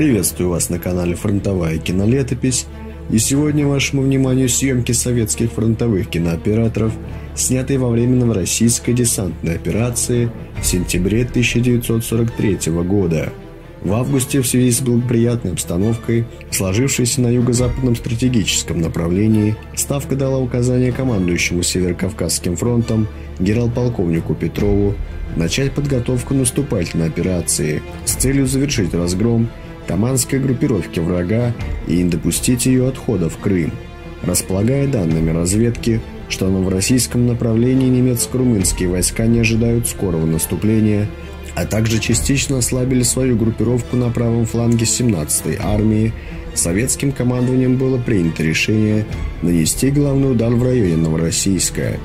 Приветствую вас на канале «Фронтовая кинолетопись», и сегодня вашему вниманию съемки советских фронтовых кинооператоров, снятые во время новороссийской десантной операции в сентябре 1943 года. В августе, в связи с благоприятной обстановкой, сложившейся на юго-западном стратегическом направлении, Ставка дала указание командующему Северокавказским фронтом генерал-полковнику Петрову начать подготовку наступательной операции с целью завершить разгром Таманской группировки врага и не допустить ее отхода в Крым. Располагая данными разведки, что на новороссийском направлении немецко-румынские войска не ожидают скорого наступления, а также частично ослабили свою группировку на правом фланге 17-й армии, советским командованием было принято решение нанести главный удар в районе Новороссийска.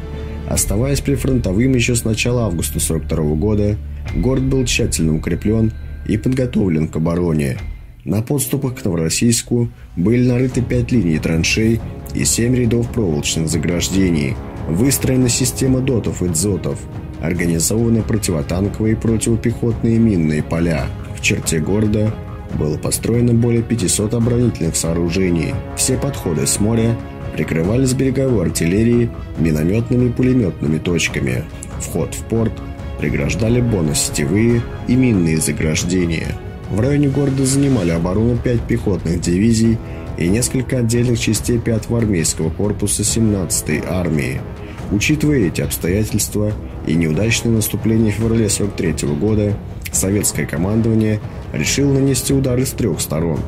Оставаясь прифронтовым еще с начала августа 1942 года, город был тщательно укреплен и подготовлен к обороне. На подступах к Новороссийску были нарыты 5 линий траншей и 7 рядов проволочных заграждений. Выстроена система дотов и дзотов. Организованы противотанковые и противопехотные минные поля. В черте города было построено более 500 оборонительных сооружений. Все подходы с моря прикрывались береговой артиллерией, минометными и пулеметными точками. Вход в порт преграждали бонно-сетевые и минные заграждения. В районе города занимали оборону 5 пехотных дивизий и несколько отдельных частей 5-го армейского корпуса 17-й армии. Учитывая эти обстоятельства и неудачное наступление в феврале 1943 года, советское командование решило нанести удары с 3 сторон.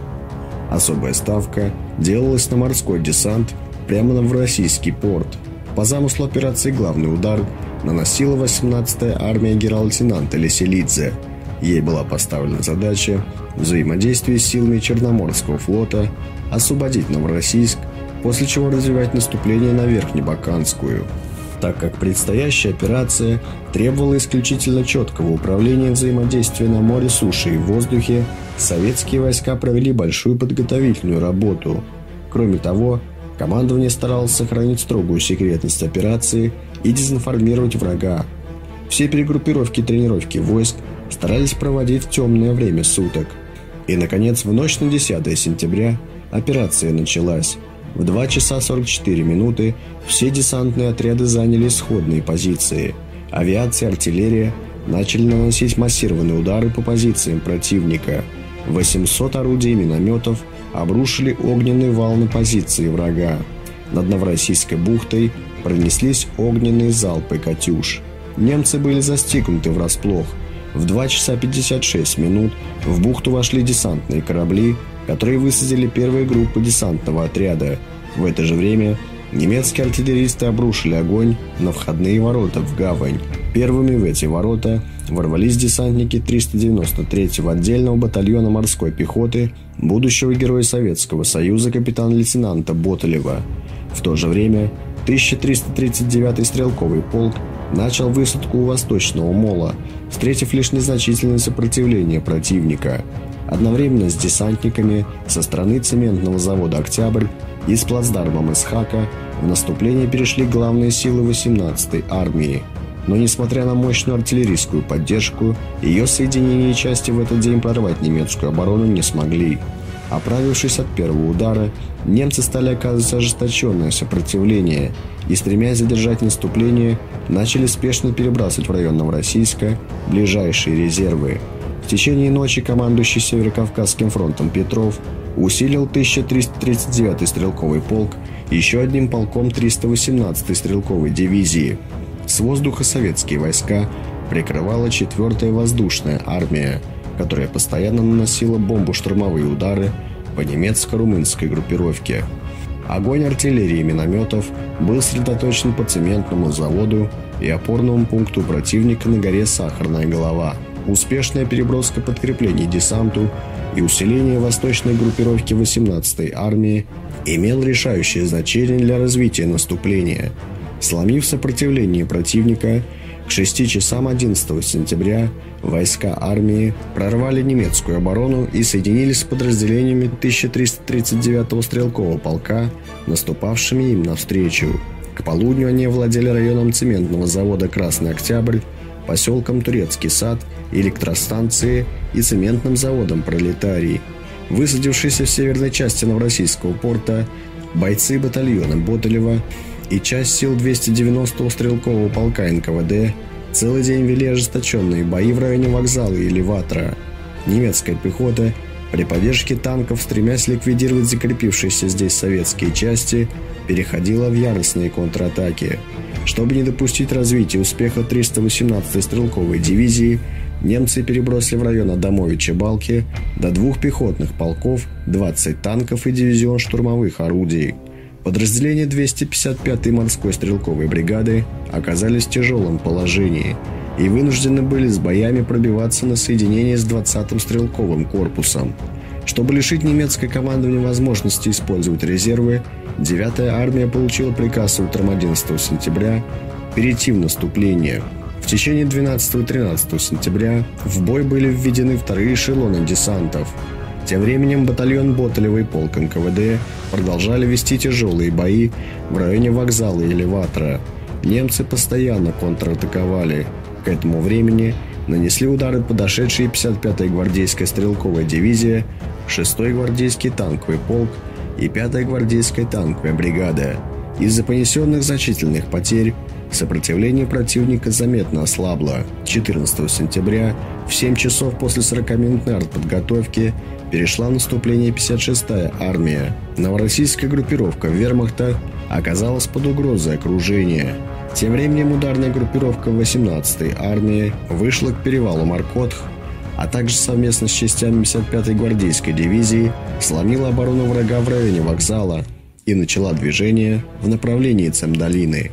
Особая ставка делалась на морской десант прямо на Новороссийский порт. По замыслу операции главный удар наносила 18-я армия генерал-лейтенанта Леселидзе. Ей была поставлена задача взаимодействия с силами Черноморского флота освободить Новороссийск, после чего развивать наступление на Верхнебаканскую. Так как предстоящая операция требовала исключительно четкого управления взаимодействия на море, суше и воздухе, советские войска провели большую подготовительную работу. Кроме того, командование старалось сохранить строгую секретность операции и дезинформировать врага. Все перегруппировки и тренировки войск старались проводить в темное время суток. И, наконец, в ночь на 10 сентября операция началась. В 2 часа 44 минуты все десантные отряды заняли исходные позиции. Авиация и артиллерия начали наносить массированные удары по позициям противника. 800 орудий и минометов обрушили огненный вал на позиции врага. Над Новороссийской бухтой пронеслись огненные залпы «Катюш». Немцы были застигнуты врасплох. В 2 часа 56 минут в бухту вошли десантные корабли, которые высадили первые группы десантного отряда. В это же время немецкие артиллеристы обрушили огонь на входные ворота в гавань. Первыми в эти ворота ворвались десантники 393-го отдельного батальона морской пехоты будущего героя Советского Союза капитана-лейтенанта Ботолева. В то же время 1339-й стрелковый полк начал высадку у Восточного мола, встретив лишь незначительное сопротивление противника. Одновременно с десантниками со стороны цементного завода «Октябрь» и с плацдармом Исхака в наступление перешли главные силы 18-й армии. Но несмотря на мощную артиллерийскую поддержку, ее соединения и части в этот день прорвать немецкую оборону не смогли. Оправившись от первого удара, немцы стали оказывать ожесточенное сопротивление и, стремясь задержать наступление, начали спешно перебрасывать в район Новороссийска ближайшие резервы. В течение ночи командующий Северокавказским фронтом Петров усилил 1339-й стрелковый полк еще одним полком 318-й стрелковой дивизии. С воздуха советские войска прикрывала 4-я воздушная армия, которая постоянно наносила бомбо-штурмовые удары по немецко-румынской группировке. Огонь артиллерии и минометов был сосредоточен по цементному заводу и опорному пункту противника на горе Сахарная Голова. Успешная переброска подкреплений десанту и усиление восточной группировки 18-й армии имел решающее значение для развития наступления. Сломив сопротивление противника, к 6 часам 11 сентября войска армии прорвали немецкую оборону и соединились с подразделениями 1339-го стрелкового полка, наступавшими им навстречу. К полудню они овладели районом цементного завода «Красный Октябрь», поселком Турецкий сад, электростанции и цементным заводом «Пролетарий». Высадившиеся в северной части Новороссийского порта бойцы батальона Ботылева и часть сил 290-го стрелкового полка НКВД целый день вели ожесточенные бои в районе вокзала и элеватора. Немецкая пехота при поддержке танков, стремясь ликвидировать закрепившиеся здесь советские части, переходила в яростные контратаки. Чтобы не допустить развития успеха 318-й стрелковой дивизии, немцы перебросили в район Адамовича-Балки до 2 пехотных полков, 20 танков и дивизион штурмовых орудий. Подразделения 255-й морской стрелковой бригады оказались в тяжелом положении и вынуждены были с боями пробиваться на соединение с 20-м стрелковым корпусом. Чтобы лишить немецкое командование возможности использовать резервы, 9-я армия получила приказ утром 11 сентября перейти в наступление. В течение 12 и 13 сентября в бой были введены вторые эшелоны десантов. Тем временем батальон Ботылева и полк НКВД продолжали вести тяжелые бои в районе вокзала и элеватора. Немцы постоянно контратаковали. К этому времени нанесли удары подошедшие 55-я гвардейская стрелковая дивизия, 6-й гвардейский танковый полк и 5-я гвардейская танковая бригада. Из-за понесенных значительных потерь сопротивление противника заметно ослабло. 14 сентября в 7 часов после 40-минутной артподготовки перешла в наступление 56-я армия. Новороссийская группировка вермахта оказалась под угрозой окружения. Тем временем ударная группировка 18-й армии вышла к перевалу Маркотх, а также совместно с частями 55-й гвардейской дивизии сломила оборону врага в районе вокзала и начала движение в направлении Цемдолины.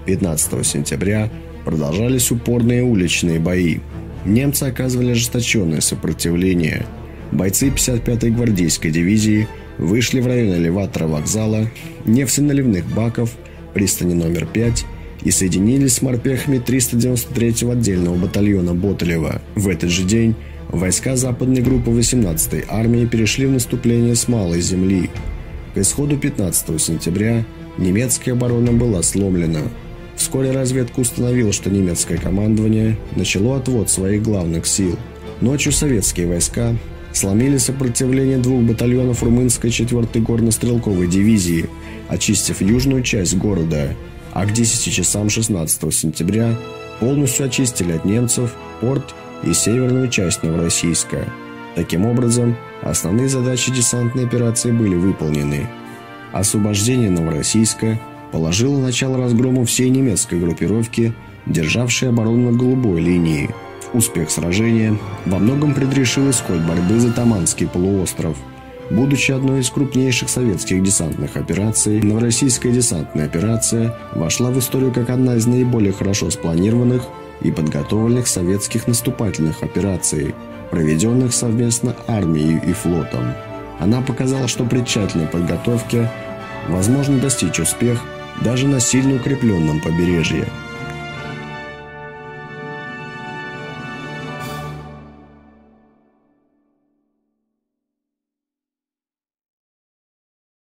15 сентября продолжались упорные уличные бои. Немцы оказывали ожесточенное сопротивление. Бойцы 55-й гвардейской дивизии вышли в район элеватора вокзала, нефтеналивных баков, пристани номер 5 и соединились с морпехами 393-го отдельного батальона Ботылева. В этот же день войска западной группы 18-й армии перешли в наступление с Малой Земли. К исходу 15 сентября немецкая оборона была сломлена. Вскоре разведка установила, что немецкое командование начало отвод своих главных сил. Ночью советские войска сломили сопротивление 2 батальонов румынской 4-й горно-стрелковой дивизии, очистив южную часть города, а к 10 часам 16 сентября полностью очистили от немцев порт и северную часть Новороссийска. Таким образом, основные задачи десантной операции были выполнены. Освобождение Новороссийска положило начало разгрому всей немецкой группировки, державшей оборону на голубой линии. Успех сражения во многом предрешил исход борьбы за Таманский полуостров. Будучи одной из крупнейших советских десантных операций, Новороссийская десантная операция вошла в историю как одна из наиболее хорошо спланированных и подготовленных советских наступательных операций, проведенных совместно армией и флотом. Она показала, что при тщательной подготовке возможно достичь успеха даже на сильно укрепленном побережье.